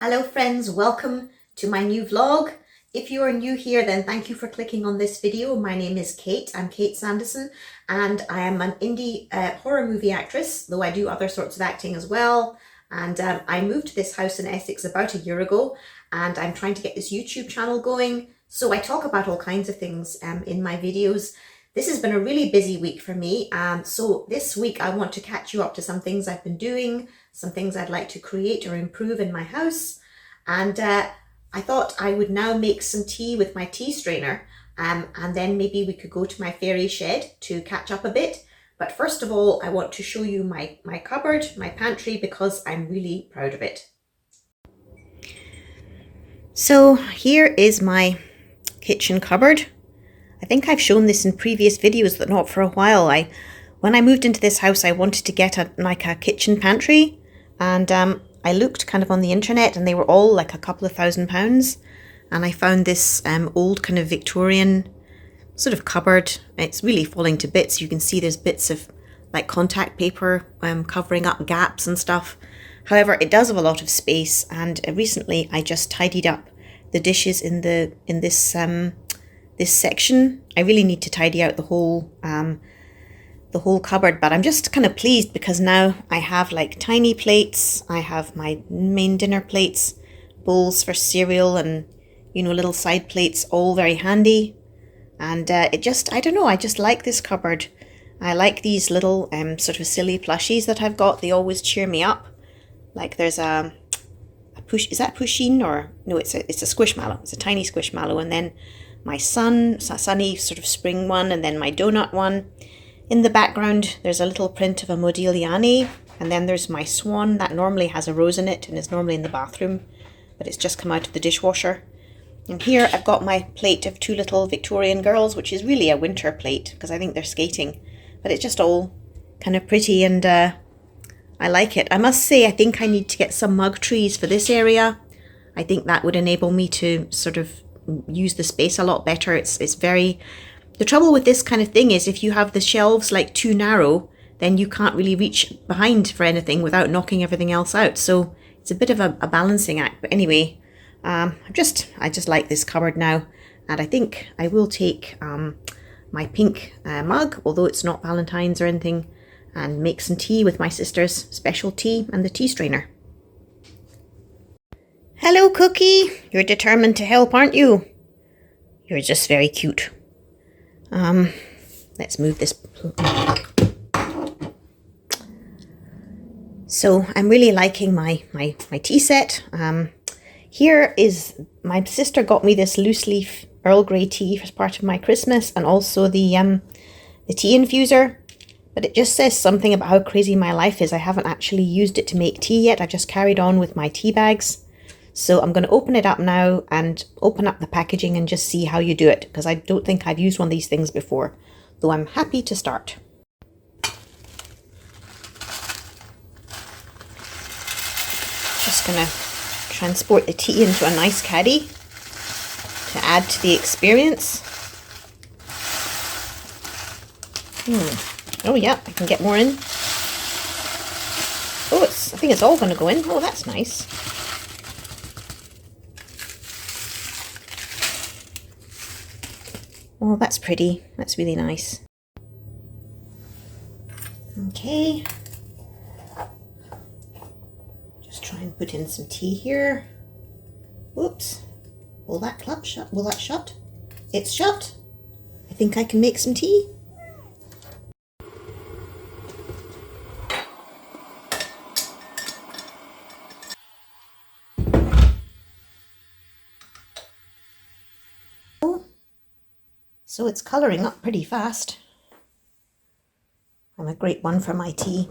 Hello friends, welcome to my new vlog. If you are new here, then thank you for clicking on this video. My name is Kate. I'm Kate Sanderson and I am an indie horror movie actress, though I do other sorts of acting as well. And I moved to this house in Essex about a year ago and I'm trying to get this YouTube channel going. So I talk about all kinds of things in my videos. This has been a really busy week for me. So this week I want to catch you up to some things I've been doing, some things I'd like to create or improve in my house. And I thought I would now make some tea with my tea strainer, and then maybe we could go to my fairy shed to catch up a bit. But first of all, I want to show you my cupboard, my pantry, because I'm really proud of it. So here is my kitchen cupboard. I think I've shown this in previous videos, but not for a while. When I moved into this house, I wanted to get a kitchen pantry, and I looked kind of on the internet and they were all like a couple of £1,000. And I found this old kind of Victorian sort of cupboard. It's really falling to bits. You can see there's bits of like contact paper covering up gaps and stuff. However, it does have a lot of space, and recently I just tidied up the dishes in this section. I really need to tidy out the whole cupboard, but I'm just kind of pleased because now I have like tiny plates. I have my main dinner plates, bowls for cereal, and little side plates, all very handy. And I don't know, I just like this cupboard. I like these little sort of silly plushies that I've got. They always cheer me up. Like there's a is that Pusheen, or no, it's a Squishmallow. It's a tiny Squishmallow, and then my sunny sort of spring one, and then my donut one. In the background, there's a little print of a Modigliani, and then there's my swan that normally has a rose in it and is normally in the bathroom, but it's just come out of the dishwasher. And here I've got my plate of two little Victorian girls, which is really a winter plate because I think they're skating, but it's just all kind of pretty, and I like it. I must say, I think I need to get some mug trees for this area. I think that would enable me to sort of use the space a lot better. It's very... The trouble with this kind of thing is if you have the shelves like too narrow, then you can't really reach behind for anything without knocking everything else out. So it's a bit of a balancing act. But anyway, I just like this cupboard now. And I think I will take my pink mug, although it's not Valentine's or anything, and make some tea with my sister's special tea and the tea strainer. Hello, Cookie. You're determined to help, aren't you? You're just very cute. Let's move this. So I'm really liking my tea set. Here is, my sister got me this loose leaf Earl Grey tea as part of my Christmas, and also the tea infuser. But it just says something about how crazy my life is. I haven't actually used it to make tea yet. I've just carried on with my tea bags. So I'm going to open it up now and open up the packaging and just see how you do it, because I don't think I've used one of these things before, though I'm happy to start. Just going to transport the tea into a nice caddy to add to the experience. Oh yeah, I can get more in. Oh, I think it's all going to go in. Oh, that's nice. Oh, that's pretty. That's really nice. Okay. Just try and put in some tea here. Oops. Will that club shut? Will that shut? It's shut. I think I can make some tea. So it's colouring up pretty fast. I'm a great one for my tea.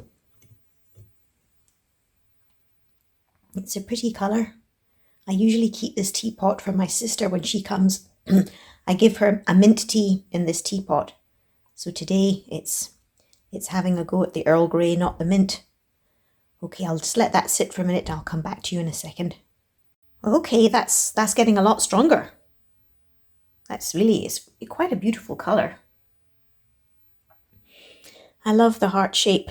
It's a pretty colour. I usually keep this teapot for my sister when she comes. I give her a mint tea in this teapot. So today it's having a go at the Earl Grey, not the mint. Okay, I'll just let that sit for a minute. I'll come back to you in a second. Okay, that's getting a lot stronger. It's quite a beautiful colour. I love the heart shape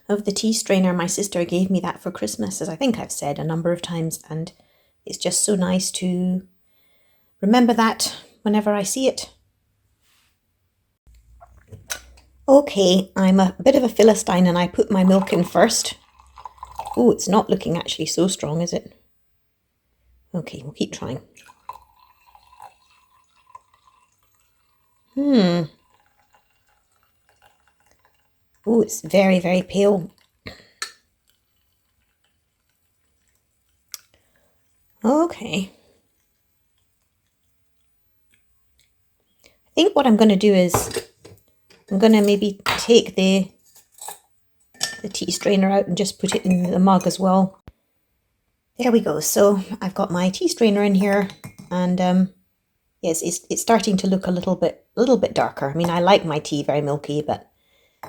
of the tea strainer. My sister gave me that for Christmas, as I think I've said a number of times, and it's just so nice to remember that whenever I see it. Okay, I'm a bit of a Philistine and I put my milk in first. Oh, it's not looking actually so strong, is it? Okay, we'll keep trying. Oh, it's very, very pale. Okay. I think what I'm going to do is I'm going to maybe take the tea strainer out and just put it in the mug as well. There we go. So I've got my tea strainer in here, and yes, it's starting to look a little bit darker. I mean, I like my tea very milky, but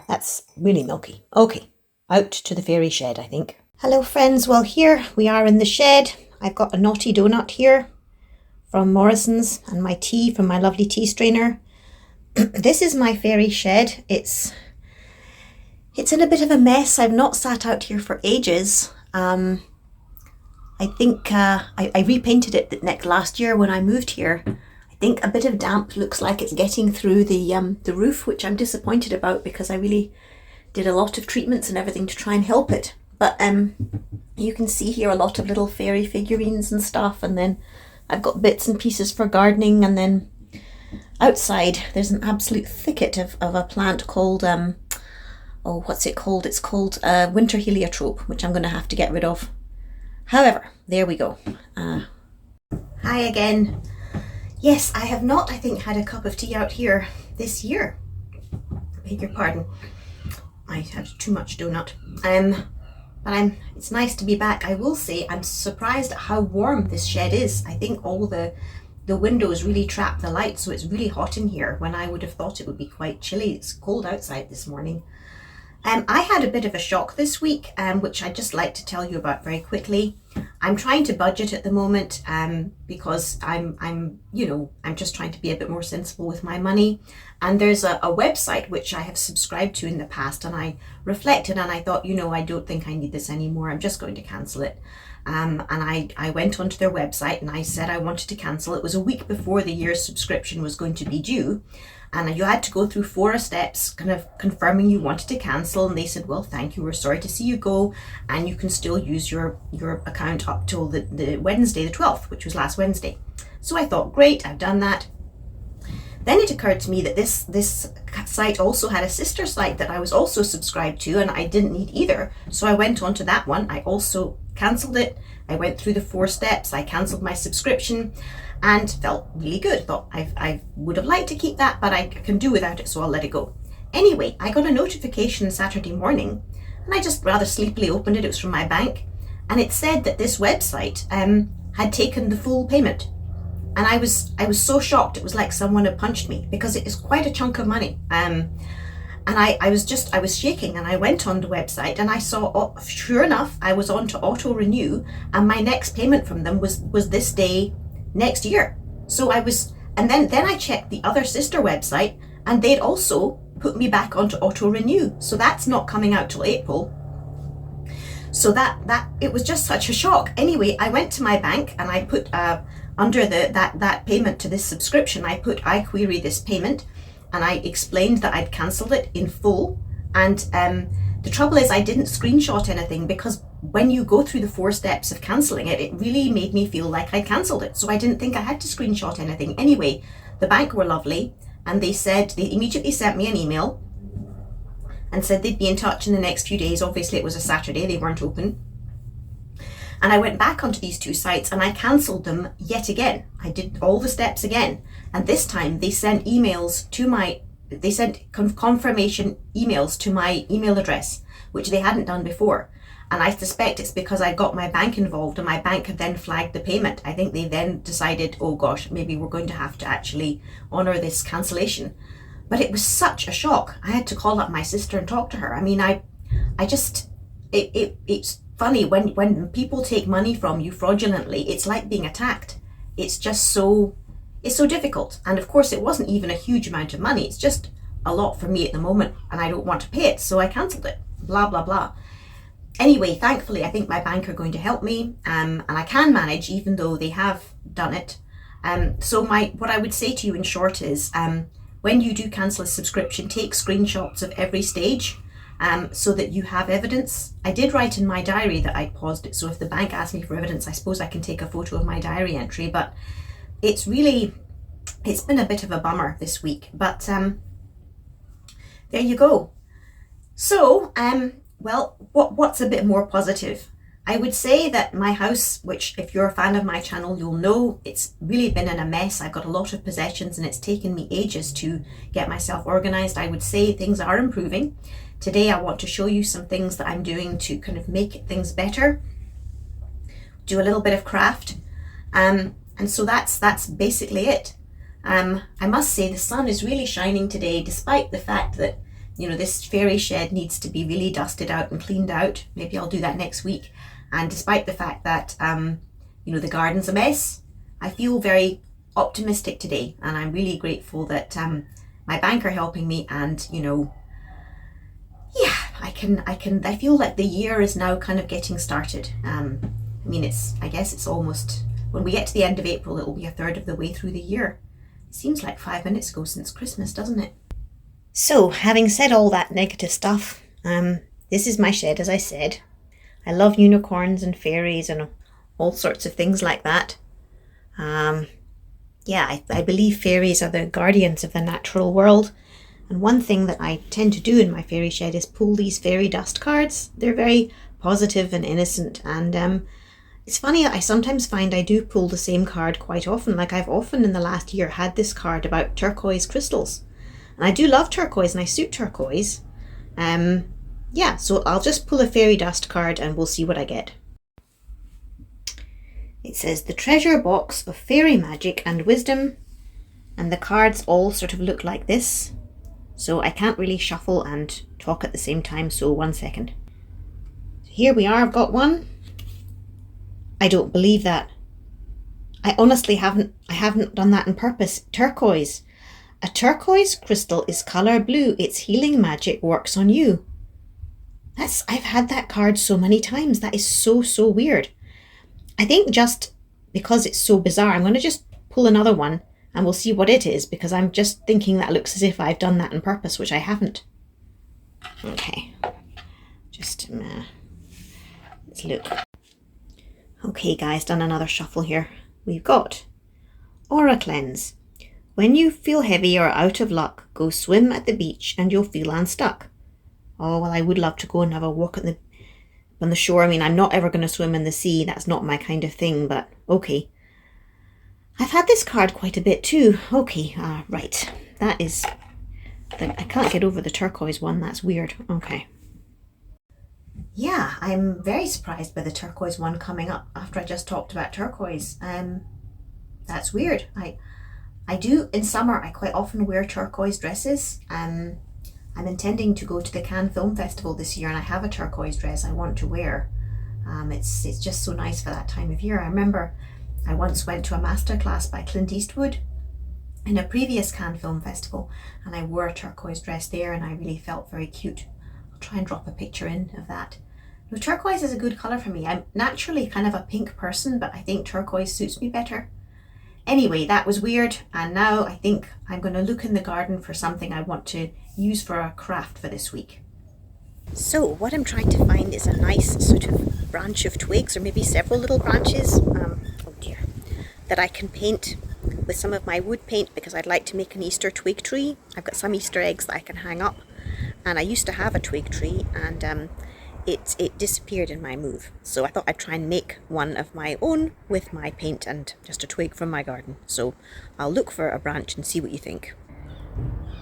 that's really milky. Okay, out to the fairy shed, I think. Hello friends, well here we are in the shed. I've got a naughty donut here from Morrison's and my tea from my lovely tea strainer. This is my fairy shed. It's in a bit of a mess. I've not sat out here for ages. I think I repainted it last year when I moved here. I think a bit of damp looks like it's getting through the roof, which I'm disappointed about because I really did a lot of treatments and everything to try and help it. But you can see here a lot of little fairy figurines and stuff, and then I've got bits and pieces for gardening, and then outside there's an absolute thicket of a plant called what's it called? It's called winter heliotrope, which I'm going to have to get rid of. However, there we go. Hi again. Yes, I have not, I think, had a cup of tea out here this year. Beg your pardon. I had too much donut. But it's nice to be back. I will say I'm surprised at how warm this shed is. I think all the windows really trap the light, so it's really hot in here when I would have thought it would be quite chilly. It's cold outside this morning. I had a bit of a shock this week, which I'd just like to tell you about very quickly. I'm trying to budget at the moment because I'm just trying to be a bit more sensible with my money. And there's a website which I have subscribed to in the past, and I reflected and I thought, I don't think I need this anymore. I'm just going to cancel it. And I went onto their website and I said I wanted to cancel. It was a week before the year's subscription was going to be due. And you had to go through 4 steps kind of confirming you wanted to cancel. And they said, well, thank you, we're sorry to see you go. And you can still use your account up till the Wednesday, the 12th, which was last Wednesday. So I thought, great, I've done that. Then it occurred to me that this site also had a sister site that I was also subscribed to, and I didn't need either. So I went on to that one. I also cancelled it. I went through the 4 steps. I cancelled my subscription and felt really good. Thought I would have liked to keep that, but I can do without it, so I'll let it go. Anyway, I got a notification Saturday morning, and I just rather sleepily opened it. It was from my bank, and it said that this website had taken the full payment. And I was so shocked. It was like someone had punched me, because it is quite a chunk of money. And I was shaking, and I went on the website and I saw, sure enough, I was on to auto renew, and my next payment from them was this day next year. So and then I checked the other sister website, and they'd also put me back onto auto renew. So that's not coming out till April. So that it was just such a shock. Anyway, I went to my bank and I put under that payment to this subscription, I query this payment, and I explained that I'd cancelled it in full. And the trouble is I didn't screenshot anything, because when you go through the 4 steps of cancelling it, it really made me feel like I cancelled it. So I didn't think I had to screenshot anything. Anyway, the bank were lovely, and they immediately sent me an email and said they'd be in touch in the next few days. Obviously it was a Saturday, they weren't open. And I went back onto these 2 sites and I cancelled them yet again. I did all the steps again. And this time they sent confirmation emails to my email address, which they hadn't done before. And I suspect it's because I got my bank involved, and my bank had then flagged the payment. I think they then decided, oh gosh, maybe we're going to have to actually honour this cancellation. But it was such a shock. I had to call up my sister and talk to her. I mean, it's funny when people take money from you fraudulently. It's like being attacked. It's so difficult. And of course, it wasn't even a huge amount of money. It's just a lot for me at the moment, and I don't want to pay it, so I cancelled it. blah, blah, blah. Anyway, thankfully, I think my bank are going to help me, and I can manage, even though they have done it. So what I would say to you in short is, when you do cancel a subscription, take screenshots of every stage, so that you have evidence. I did write in my diary that I paused it, so if the bank asks me for evidence, I suppose I can take a photo of my diary entry, but it's been a bit of a bummer this week, but there you go. So, well, what's a bit more positive? I would say that my house, which if you're a fan of my channel, you'll know it's really been in a mess. I've got a lot of possessions and it's taken me ages to get myself organized. I would say things are improving. Today I want to show you some things that I'm doing to kind of make things better, do a little bit of craft, and so that's basically it. I must say the sun is really shining today, despite the fact that, you know, this fairy shed needs to be really dusted out and cleaned out. Maybe I'll do that next week. And despite the fact that, you know, the garden's a mess, I feel very optimistic today. And I'm really grateful that my bank are helping me. And, you know, yeah, I feel like the year is now kind of getting started. I mean, I guess it's almost, when we get to the end of April, it'll be a third of the way through the year. It seems like 5 minutes ago since Christmas, doesn't it? So, having said all that negative stuff, this is my shed, as I said. I love unicorns and fairies and all sorts of things like that. Yeah, I believe fairies are the guardians of the natural world. And one thing that I tend to do in my fairy shed is pull these fairy dust cards. They're very positive and innocent. And it's funny, I sometimes find I do pull the same card quite often. Like I've often in the last year had this card about turquoise crystals. And I do love turquoise and I suit turquoise. Yeah, so I'll just pull a fairy dust card and we'll see what I get. It says the treasure box of fairy magic and wisdom. And the cards all sort of look like this. So I can't really shuffle and talk at the same time, so 1 second. Here we are, I've got one. I don't believe that. I honestly haven't done that on purpose. Turquoise. A turquoise crystal is colour blue. Its healing magic works on you. I've had that card so many times. That is so weird. I think just because it's so bizarre, I'm going to just pull another one and we'll see what it is, because I'm just thinking that looks as if I've done that on purpose, which I haven't. Okay. Just, let's look. Okay guys, done another shuffle here. We've got Aura Cleanse. When you feel heavy or out of luck, go swim at the beach and you'll feel unstuck. Oh, well, I would love to go and have a walk on the shore. I mean, I'm not ever going to swim in the sea. That's not my kind of thing, but okay. I've had this card quite a bit too. Okay, right. That is, I can't get over the turquoise one. That's weird. Okay. Yeah, I'm very surprised by the turquoise one coming up after I just talked about turquoise. That's weird. I do, in summer, I quite often wear turquoise dresses. I'm intending to go to the Cannes Film Festival this year and I have a turquoise dress I want to wear. It's just so nice for that time of year. I remember I once went to a masterclass by Clint Eastwood in a previous Cannes Film Festival and I wore a turquoise dress there and I really felt very cute. I'll try and drop a picture in of that. No, turquoise is a good colour for me. I'm naturally kind of a pink person, but I think turquoise suits me better. Anyway, that was weird, and now I think I'm going to look in the garden for something I want to use for a craft for this week. So what I'm trying to find is a nice sort of branch of twigs, or maybe several little branches, oh dear, that I can paint with some of my wood paint, because I'd like to make an Easter twig tree. I've got some Easter eggs that I can hang up, and I used to have a twig tree, and it disappeared in my move. So I thought I'd try and make one of my own with my paint and just a twig from my garden. So I'll look for a branch and see what you think.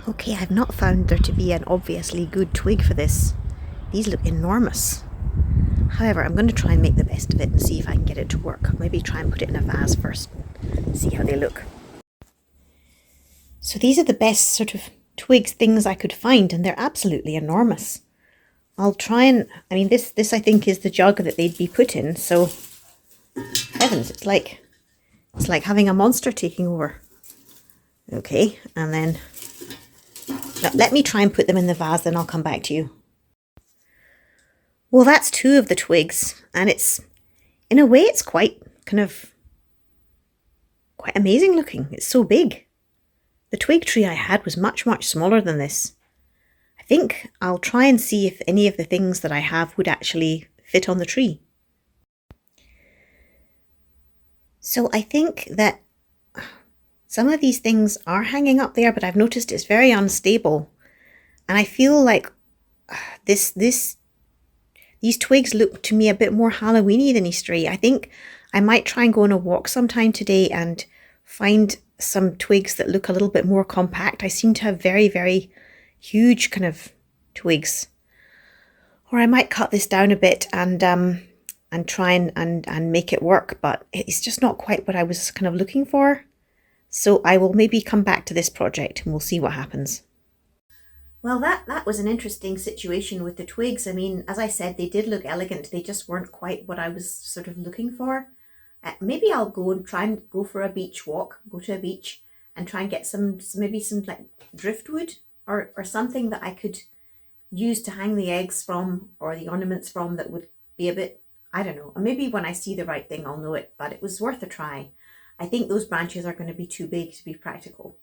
Okay, I've not found there to be an obviously good twig for this. These look enormous. However, I'm going to try and make the best of it and see if I can get it to work. Maybe try and put it in a vase first, see how they look. So these are the best sort of twigs things I could find, and they're absolutely enormous. I'll try and, I mean, this I think is the jug that they'd be put in, so heavens, it's like having a monster taking over. Okay, and then let me try and put them in the vase, then I'll come back to you. Well, that's 2 of the twigs, and in a way, it's quite amazing looking. It's so big. The twig tree I had was much, much smaller than this. I think I'll try and see if any of the things that I have would actually fit on the tree. So I think that some of these things are hanging up there, but I've noticed it's very unstable. And I feel like these twigs look to me a bit more Halloweeny than Eastery. I think I might try and go on a walk sometime today and find some twigs that look a little bit more compact. I seem to have very, very huge twigs. Or I might cut this down a bit and try and make it work, but it's just not quite what I was looking for. So I will maybe come back to this project and we'll see what happens. Well, that was an interesting situation with the twigs. I mean, as I said, they did look elegant. They just weren't quite what I was looking for. Maybe I'll go and try and go for a beach walk, go to a beach and try and get maybe some like driftwood or something that I could use to hang the eggs from or the ornaments from that would be a bit, I don't know. Maybe when I see the right thing, I'll know it, but it was worth a try. I think those branches are going to be too big to be practical.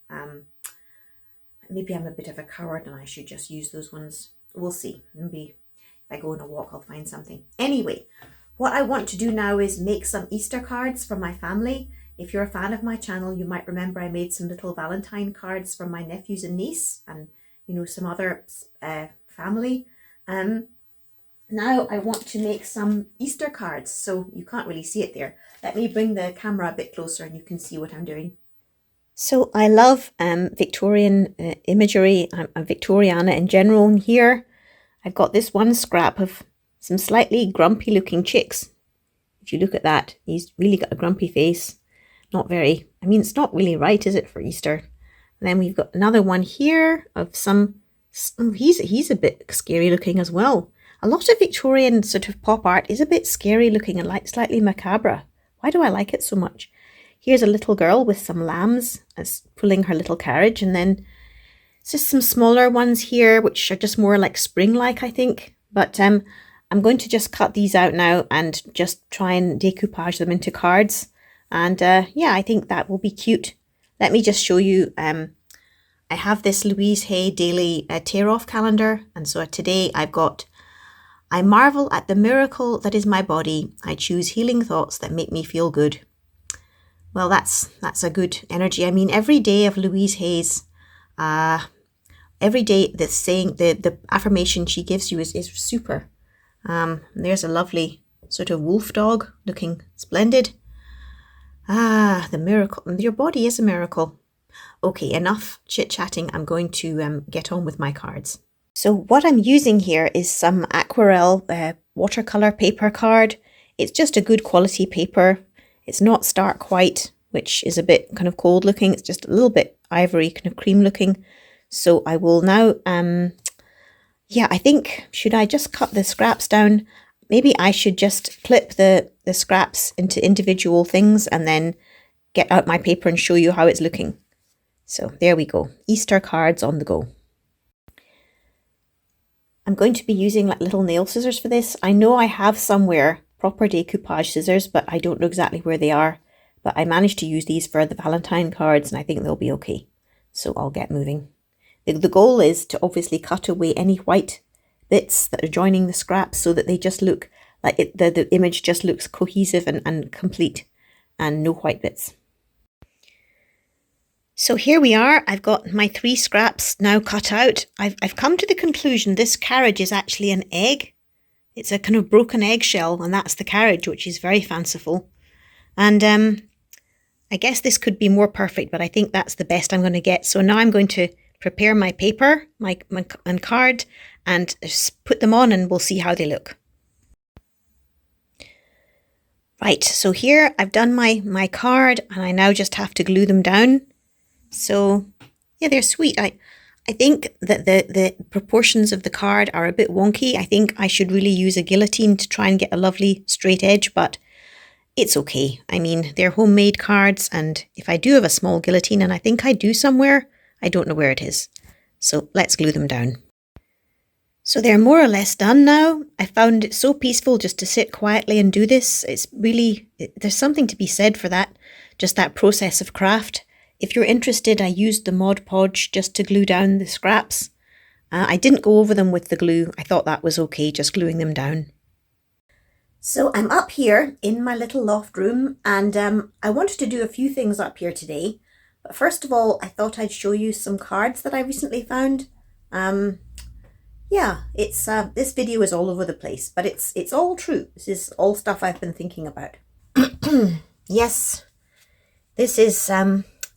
Maybe I'm a bit of a coward and I should just use those ones. We'll see. Maybe if I go on a walk, I'll find something. Anyway, what I want to do now is make some Easter cards for my family. If you're a fan of my channel, you might remember I made some little Valentine cards for my nephews and niece and, some other family. Now I want to make some Easter cards. So you can't really see it there. Let me bring the camera a bit closer and you can see what I'm doing. So I love Victorian imagery. I'm Victoriana in general. And here I've got this one scrap of some slightly grumpy looking chicks. If you look at that, he's really got a grumpy face. It's not really right, is it, for Easter? And then we've got another one here of he's a bit scary looking as well. A lot of Victorian pop art is a bit scary looking and like slightly macabre. Why do I like it so much? Here's a little girl with some lambs pulling her little carriage, and then just some smaller ones here, which are just more like spring-like, I think. But I'm going to just cut these out now and just try and decoupage them into cards. And yeah, I think that will be cute. Let me just show you. I have this Louise Hay daily tear-off calendar, and so today I've got, I marvel at the miracle that is my body. I choose healing thoughts that make me feel good. Well, that's a good energy. I mean, every day of Louise Hay's, every day that's saying the affirmation she gives you is super. There's a lovely wolf dog looking splendid. The miracle. Your body is a miracle. Okay, enough chit-chatting. I'm going to get on with my cards. So what I'm using here is some aquarelle watercolor paper card. It's just a good quality paper. It's not stark white, which is a bit cold looking. It's just a little bit ivory, cream looking. So I will now, I think, should I just cut the scraps down? Maybe I should just clip the scraps into individual things and then get out my paper and show you how it's looking. So there we go. Easter cards on the go. I'm going to be using like little nail scissors for this. I know I have somewhere proper decoupage scissors, but I don't know exactly where they are. But I managed to use these for the Valentine cards and I think they'll be okay. So I'll get moving. The goal is to obviously cut away any white bits that are joining the scraps so that they just look like the image just looks cohesive and complete and no white bits. So here we are. I've got my 3 scraps now cut out. I've come to the conclusion this carriage is actually an egg. It's a broken eggshell, and that's the carriage, which is very fanciful. And I guess this could be more perfect, but I think that's the best I'm going to get. So now I'm going to prepare my paper, my card, and put them on, and we'll see how they look. Right, so here I've done my card, and I now just have to glue them down. So yeah, they're sweet. I think that the proportions of the card are a bit wonky. I think I should really use a guillotine to try and get a lovely straight edge, but it's okay. I mean, they're homemade cards, and if I do have a small guillotine, and I think I do somewhere, I don't know where it is. So let's glue them down. So they're more or less done now. I found it so peaceful just to sit quietly and do this. It's really, there's something to be said for that, just that process of craft. If you're interested, I used the Mod Podge just to glue down the scraps. I didn't go over them with the glue. I thought that was okay, just gluing them down. So I'm up here in my little loft room, and I wanted to do a few things up here today. But first of all, I thought I'd show you some cards that I recently found. Yeah, it's this video is all over the place, but it's all true. This is all stuff I've been thinking about. Yes, this is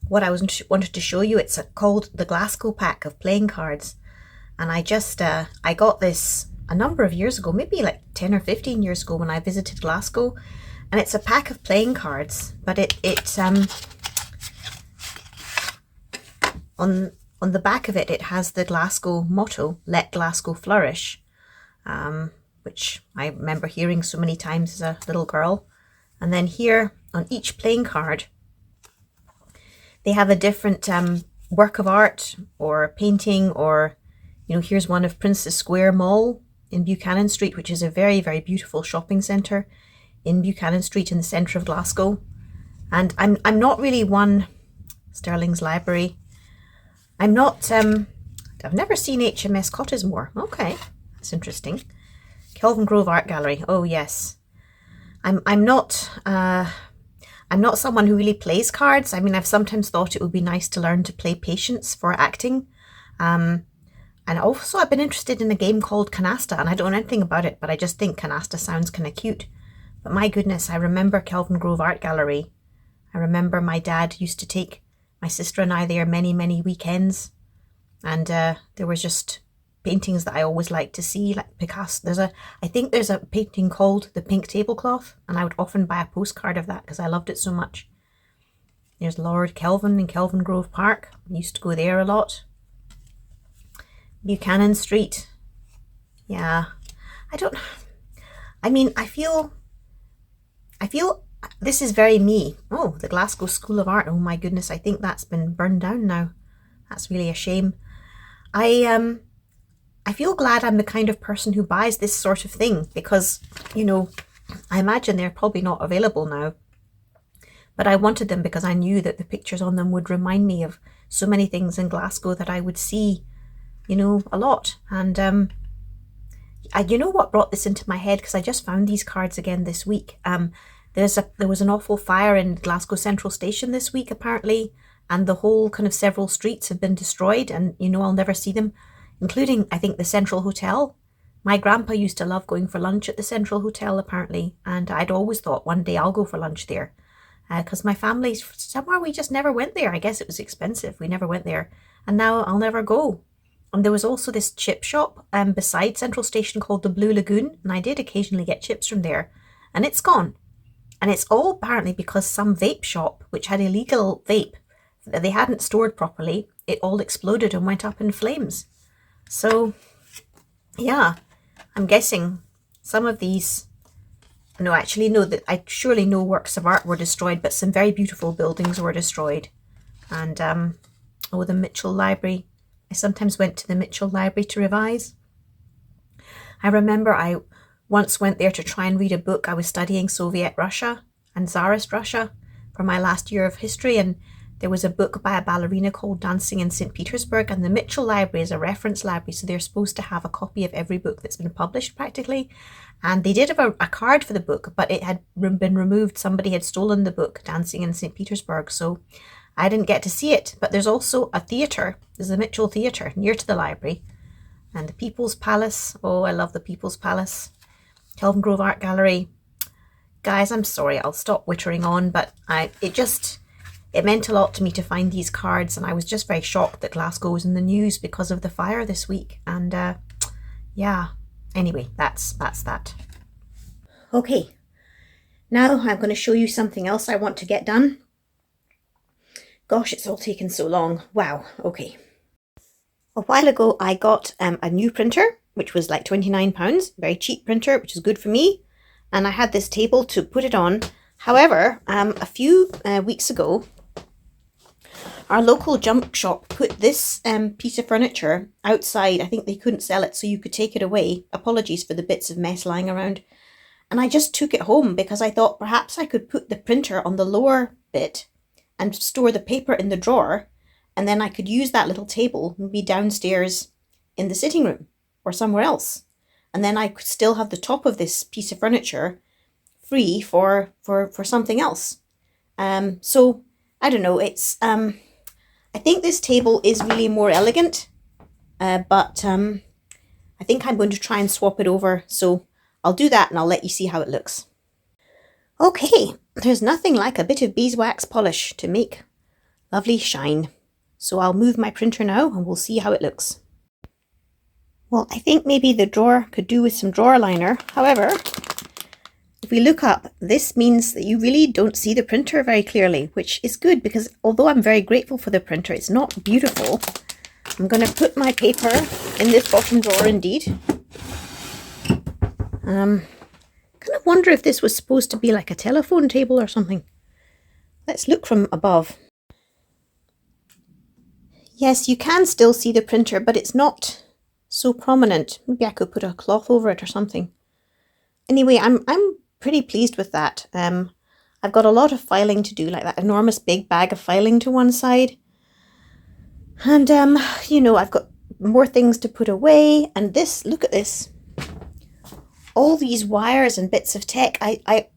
what I wanted to show you. It's called the Glasgow pack of playing cards, and I got this a number of years ago, maybe like 10 or 15 years ago when I visited Glasgow, and it's a pack of playing cards, but on the back of it, it has the Glasgow motto, "Let Glasgow Flourish," which I remember hearing so many times as a little girl. And then here on each playing card, they have a different work of art or painting, or, you know, here's one of Princess Square Mall in Buchanan Street, which is a very, very beautiful shopping centre in Buchanan Street in the centre of Glasgow. And I'm not really one, Stirling's Library. I'm not, I've never seen HMS Cottesmore. Okay, that's interesting. Kelvin Grove Art Gallery. Oh yes. I'm not someone who really plays cards. I mean, I've sometimes thought it would be nice to learn to play Patience for acting. And also I've been interested in a game called Canasta, and I don't know anything about it, but I just think Canasta sounds kind of cute. But my goodness, I remember Kelvin Grove Art Gallery. I remember my dad used to take my sister and I there many, many weekends, and there was just paintings that I always liked to see, like Picasso. I think there's a painting called The Pink Tablecloth, and I would often buy a postcard of that because I loved it so much. There's Lord Kelvin in Kelvin Grove Park. I used to go there a lot. Buchanan Street. Yeah, I feel this is very me. Oh, the Glasgow School of Art. Oh my goodness, I think that's been burned down now. That's really a shame. I feel glad I'm the kind of person who buys this sort of thing because, you know, I imagine they're probably not available now. But I wanted them because I knew that the pictures on them would remind me of so many things in Glasgow that I would see, you know, a lot. And you know what brought this into my head? Because I just found these cards again this week. There was an awful fire in Glasgow Central Station this week, apparently, and the whole kind of several streets have been destroyed, and, you know, I'll never see them, including, I think, the Central Hotel. My grandpa used to love going for lunch at the Central Hotel, apparently, and I'd always thought one day I'll go for lunch there, because my family, somewhere we just never went there. I guess it was expensive. We never went there, and now I'll never go. And there was also this chip shop beside Central Station called the Blue Lagoon, and I did occasionally get chips from there, and it's gone. And it's all apparently because some vape shop, which had illegal vape that they hadn't stored properly, it all exploded and went up in flames. So, yeah, I'm guessing some of these, no, actually, no, that I surely no works of art were destroyed, but some very beautiful buildings were destroyed. And, the Mitchell Library. I sometimes went to the Mitchell Library to revise. I remember I once went there to try and read a book. I was studying Soviet Russia and Tsarist Russia for my last year of history, and there was a book by a ballerina called Dancing in St. Petersburg, and the Mitchell Library is a reference library, so they're supposed to have a copy of every book that's been published practically. And they did have a card for the book, but it had been removed. Somebody had stolen the book, Dancing in St. Petersburg, so I didn't get to see it. But there's also a theatre. There's a Mitchell Theatre near to the library. And the People's Palace. Oh, I love the People's Palace. Kelvin Grove Art Gallery. Guys, I'm sorry, I'll stop wittering on, but it meant a lot to me to find these cards, and I was just very shocked that Glasgow was in the news because of the fire this week. And yeah, anyway, that's that. Okay, now I'm going to show you something else I want to get done. Gosh, it's all taken so long. Wow, okay. A while ago, I got a new printer, which was like £29, very cheap printer, which is good for me. And I had this table to put it on. However, a few weeks ago, Our local junk shop put this piece of furniture outside. I think they couldn't sell it, so you could take it away. Apologies for the bits of mess lying around. And I just took it home because I thought perhaps I could put the printer on the lower bit and store the paper in the drawer, and then I could use that little table and be downstairs in the sitting room or somewhere else. And then I could still have the top of this piece of furniture free for something else. So I don't know, it's I think this table is really more elegant, but I think I'm going to try and swap it over. So I'll do that and I'll let you see how it looks. Okay, there's nothing like a bit of beeswax polish to make lovely shine. So I'll move my printer now and we'll see how it looks. Well, I think maybe the drawer could do with some drawer liner. However, if we look up, this means that you really don't see the printer very clearly, which is good because although I'm very grateful for the printer, it's not beautiful. I'm going to put my paper in this bottom drawer indeed. Kind of wonder if this was supposed to be like a telephone table or something. Let's look from above. Yes, you can still see the printer, but it's not so prominent. Maybe I could put a cloth over it or something. Anyway, I'm pretty pleased with that. I've got a lot of filing to do, like that enormous big bag of filing to one side. And, you know, I've got more things to put away. And this, look at this. All these wires and bits of tech,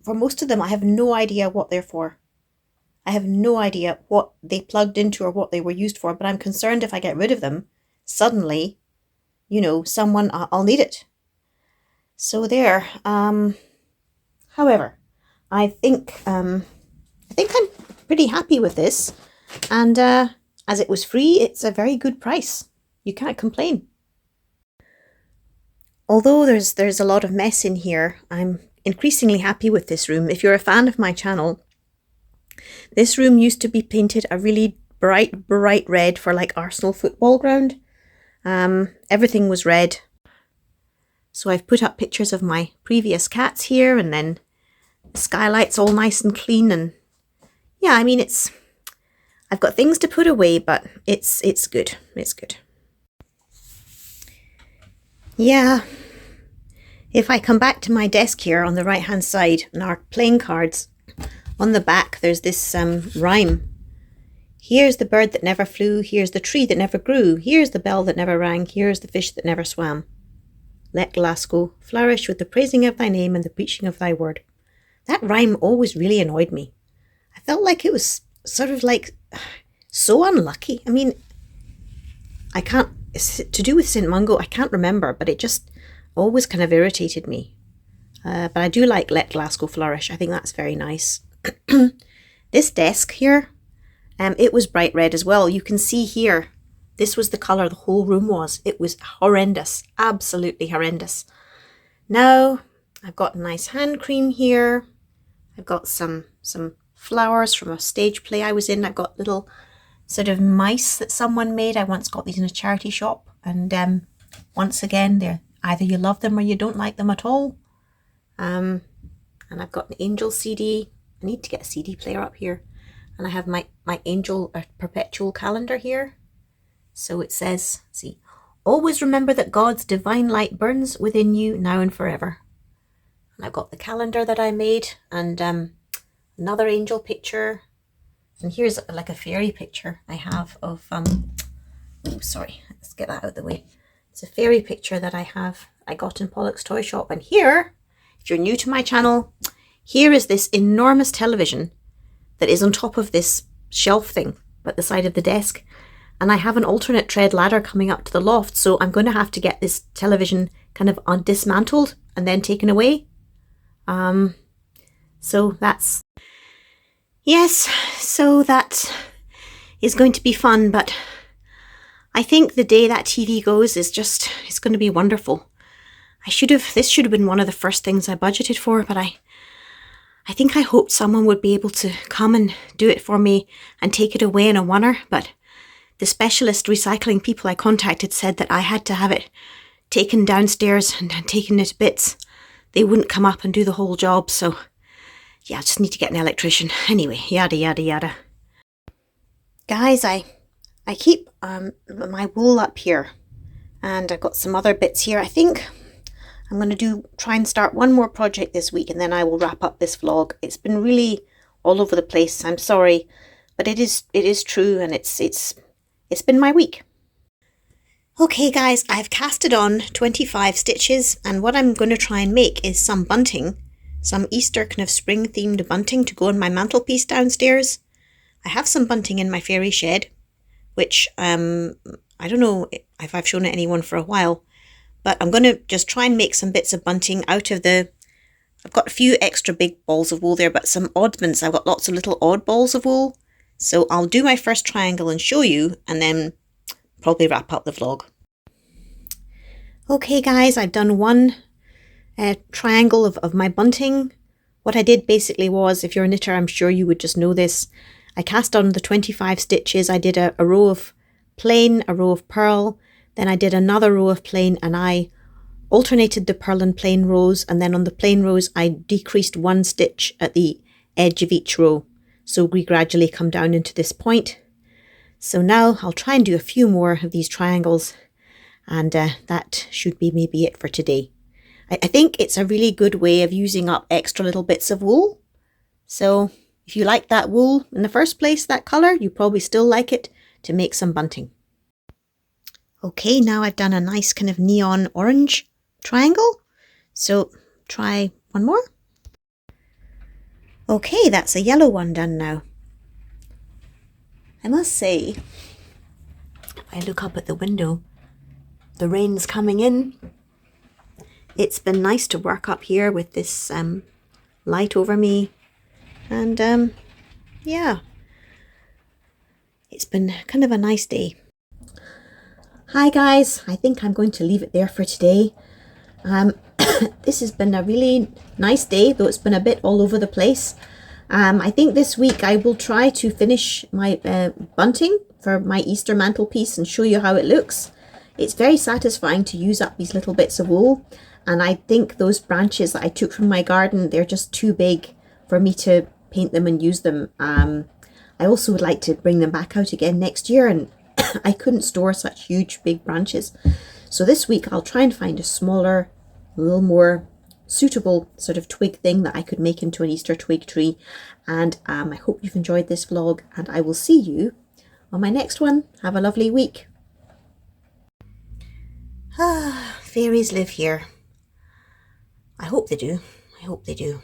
for most of them, I have no idea what they're for. I have no idea what they plugged into or what they were used for, but I'm concerned if I get rid of them, suddenly, you know, I'll need it. So there. However, I think I'm pretty happy with this, and as it was free, it's a very good price. You can't complain. Although there's a lot of mess in here, I'm increasingly happy with this room. If you're a fan of my channel, this room used to be painted a really bright red for like Arsenal football ground. Everything was red. So I've put up pictures of my previous cats here, and then the skylight's all nice and clean, and yeah, I mean I've got things to put away, but it's good. It's good. Yeah, if I come back to my desk here on the right hand side and our playing cards, on the back there's this rhyme. Here's the bird that never flew, here's the tree that never grew, here's the bell that never rang, here's the fish that never swam. Let Glasgow flourish with the praising of thy name and the preaching of thy word. That rhyme always really annoyed me. I felt like it was sort of like so unlucky. I mean, I can't, it's to do with St. Mungo, I can't remember, but it just always kind of irritated me. But I do like Let Glasgow Flourish. I think that's very nice. This desk here, it was bright red as well. You can see here, this was the colour the whole room was. It was horrendous, absolutely horrendous. Now, I've got nice hand cream here. I've got some flowers from a stage play I was in. I've got little sort of mice that someone made. I once got these in a charity shop, and once again, they're either you love them or you don't like them at all. And I've got an Angel CD. I need to get a CD player up here. And I have my Angel perpetual calendar here. So it says, see, always remember that God's divine light burns within you now and forever. And I've got the calendar that I made, and another angel picture. And here's like a fairy picture I have of, oh, sorry, let's get that out of the way. It's a fairy picture that I got in Pollock's toy shop. And here, if you're new to my channel, here is this enormous television that is on top of this shelf thing at the side of the desk. And I have an alternate tread ladder coming up to the loft, so I'm going to have to get this television kind of dismantled and then taken away. So that's, yes, so that is going to be fun, but I think the day that TV goes is just, it's going to be wonderful. This should have been one of the first things I budgeted for, but I think I hoped someone would be able to come and do it for me and take it away in a oneer, but the specialist recycling people I contacted said that I had to have it taken downstairs and taken into bits. They wouldn't come up and do the whole job, so yeah, I just need to get an electrician. Anyway, yada, yada, yada. Guys, I keep my wool up here, and I've got some other bits here. I think I'm going to try and start one more project this week, and then I will wrap up this vlog. It's been really all over the place. I'm sorry, but it is true, and it's been my week. Okay guys, I've casted on 25 stitches, and what I'm going to try and make is some bunting, some Easter kind of spring themed bunting to go on my mantelpiece downstairs. I have some bunting in my fairy shed, which I don't know if I've shown it anyone for a while, but I'm going to just try and make some bits of bunting out of I've got a few extra big balls of wool there, but some oddments. I've got lots of little odd balls of wool. So I'll do my first triangle and show you, and then probably wrap up the vlog. Okay guys, I've done one triangle of my bunting. What I did basically was, if you're a knitter, I'm sure you would just know this. I cast on the 25 stitches. I did a row of plain, a row of purl, then I did another row of plain, and I alternated the purl and plain rows, and then on the plain rows I decreased one stitch at the edge of each row. So we gradually come down into this point. So now I'll try and do a few more of these triangles, and that should be maybe it for today. I think it's a really good way of using up extra little bits of wool. So if you like that wool in the first place, that colour, you probably still like it to make some bunting. Okay, now I've done a nice kind of neon orange triangle. So try one more. Okay, that's a yellow one done now. I must say, if I look up at the window, the rain's coming in. It's been nice to work up here with this light over me, and yeah, it's been kind of a nice day. Hi guys, I think I'm going to leave it there for today. This has been a really nice day, though it's been a bit all over the place. I think this week I will try to finish my bunting for my Easter mantelpiece and show you how it looks. It's very satisfying to use up these little bits of wool, and I think those branches that I took from my garden, they're just too big for me to paint them and use them. I also would like to bring them back out again next year, and I couldn't store such huge big branches. So this week I'll try and find a smaller, a little more suitable sort of twig thing that I could make into an Easter twig tree. And I hope you've enjoyed this vlog, and I will see you on my next one. Have a lovely week. Fairies live here. I hope they do. I hope they do.